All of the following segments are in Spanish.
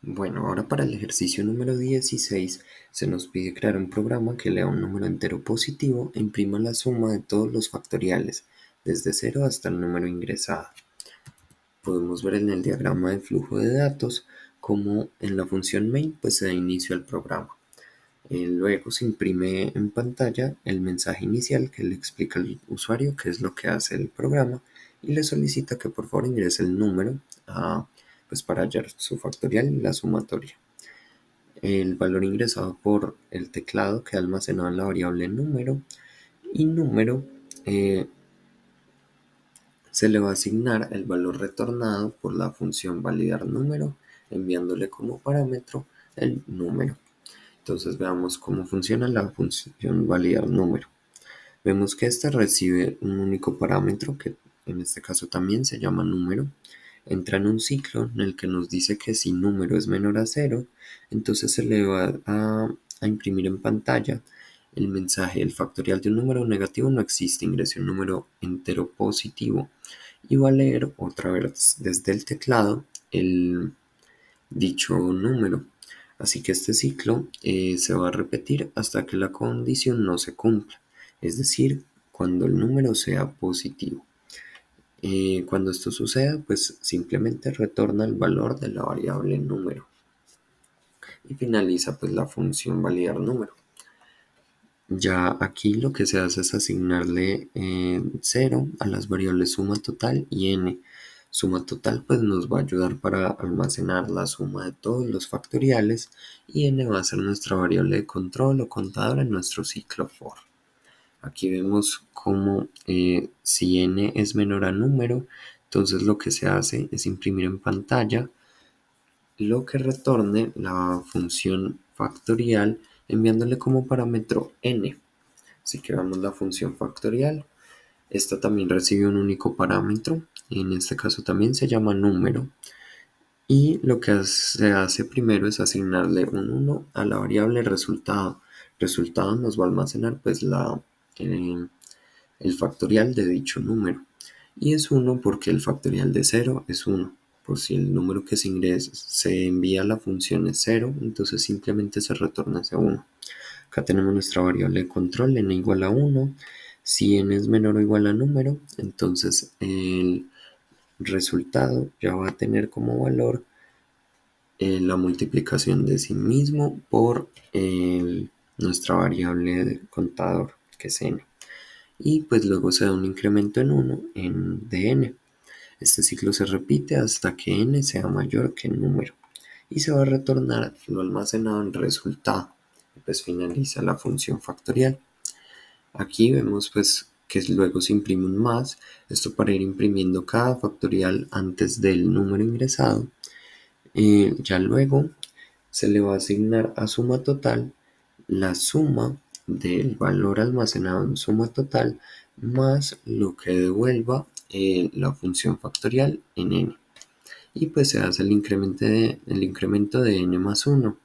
Bueno, ahora para el ejercicio número 16 se nos pide crear un programa que lea un número entero positivo e imprima la suma de todos los factoriales, desde cero hasta el número ingresado. Podemos ver en el diagrama de flujo de datos cómo en la función main pues se da inicio al programa. Luego se imprime en pantalla el mensaje inicial que le explica al usuario qué es lo que hace el programa y le solicita que por favor ingrese el número pues para hallar su factorial y la sumatoria. El valor ingresado por el teclado queda almacenado en la variable número y número se le va a asignar el valor retornado por la función validar número enviándole como parámetro el número. Entonces veamos cómo funciona la función validar número. Vemos que esta recibe un único parámetro que en este caso también se llama número. Entra en un ciclo en el que nos dice que si número es menor a cero, entonces se le va a imprimir en pantalla el mensaje: el factorial de un número negativo no existe, ingrese un número entero positivo, y va a leer otra vez desde el teclado el dicho número. Así que este ciclo se va a repetir hasta que la condición no se cumpla, es decir, cuando el número sea positivo. Cuando esto suceda, pues simplemente retorna el valor de la variable número y finaliza pues la función validar número. Ya aquí lo que se hace es asignarle 0 a las variables suma total y n. Suma total pues nos va a ayudar para almacenar la suma de todos los factoriales y n va a ser nuestra variable de control o contador en nuestro ciclo for. Aquí vemos cómo si n es menor a número, entonces lo que se hace es imprimir en pantalla lo que retorne la función factorial enviándole como parámetro n. Así que veamos la función factorial. Esta también recibe un único parámetro, en este caso también se llama número. Y lo que se hace primero es asignarle un 1 a la variable resultado. Resultado nos va a almacenar pues el factorial de dicho número. Y es 1 porque el factorial de 0 es 1. Por si el número que se ingresa se envía a la función es 0, entonces simplemente se retorna ese 1. Acá tenemos nuestra variable de control, n igual a 1. Si n es menor o igual a número, entonces el resultado ya va a tener como valor la multiplicación de sí mismo por nuestra variable de contador, que es n. Y pues luego se da un incremento en 1 de n. Este ciclo se repite hasta que n sea mayor que el número y se va a retornar lo almacenado en resultado. Y pues finaliza la función factorial. Aquí vemos pues que luego se imprime un más, esto para ir imprimiendo cada factorial antes del número ingresado. Ya luego se le va a asignar a suma total la suma del valor almacenado en suma total más lo que devuelva la función factorial en n. Y pues se hace el incremento de n más 1.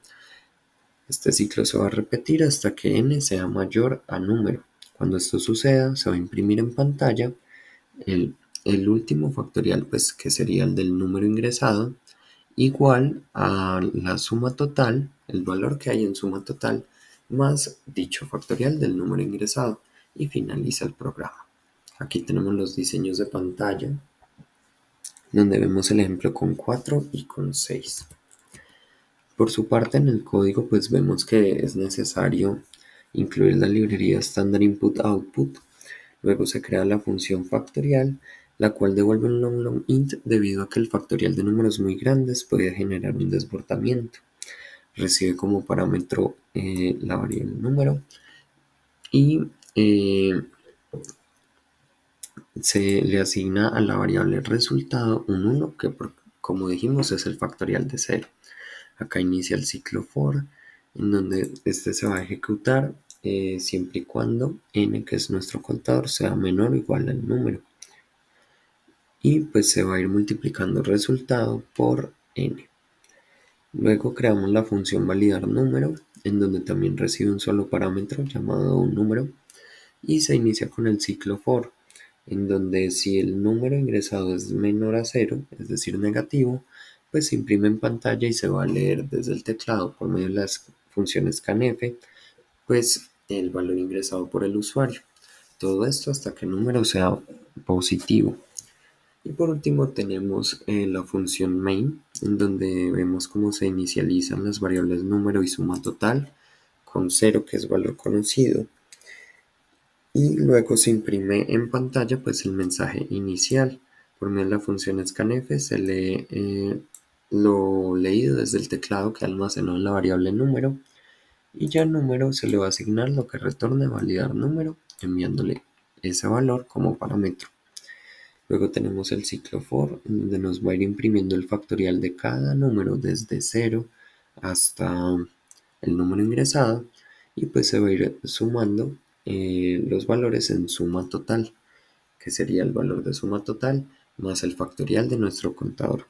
Este ciclo se va a repetir hasta que n sea mayor a número. Cuando esto suceda, se va a imprimir en pantalla el, el último factorial, pues que sería el del número ingresado, igual a la suma total, el valor que hay en suma total, más dicho factorial del número ingresado, y finaliza el programa. Aquí tenemos los diseños de pantalla, donde vemos el ejemplo con 4 y con 6. Por su parte, en el código pues vemos que es necesario incluir la librería estándar input-output. Luego se crea la función factorial, la cual devuelve un long int debido a que el factorial de números muy grandes puede generar un desbordamiento. Recibe como parámetro la variable número y se le asigna a la variable resultado un 1 que como dijimos es el factorial de 0. Acá inicia el ciclo for, en donde este se va a ejecutar siempre y cuando n, que es nuestro contador, sea menor o igual al número. Y pues se va a ir multiplicando el resultado por n. Luego creamos la función validar número, en donde también recibe un solo parámetro llamado un número, y se inicia con el ciclo for, en donde si el número ingresado es menor a 0, es decir negativo, pues se imprime en pantalla y se va a leer desde el teclado por medio de las funciones scanf, pues el valor ingresado por el usuario. Todo esto hasta que el número sea positivo. Y por último tenemos la función main, en donde vemos cómo se inicializan las variables número y suma total, con 0 que es valor conocido, y luego se imprime en pantalla pues el mensaje inicial. Por medio de la función scanf se lee lo leído desde el teclado que almacenó en la variable número, y ya al número se le va a asignar lo que retorne validar número, enviándole ese valor como parámetro. Luego tenemos el ciclo for, donde nos va a ir imprimiendo el factorial de cada número desde 0 hasta el número ingresado, y pues se va a ir sumando los valores en suma total, que sería el valor de suma total más el factorial de nuestro contador.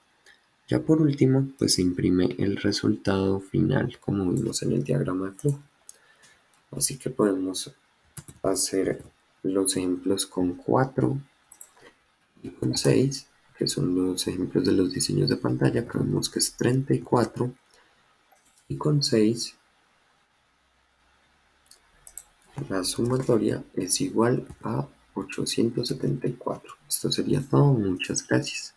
Ya por último, pues se imprime el resultado final, como vimos en el diagrama de flujo. Así que podemos hacer los ejemplos con 4 y con 6, que son los ejemplos de los diseños de pantalla, que vemos que es 34, y con 6 la sumatoria es igual a 874. Esto sería todo, muchas gracias.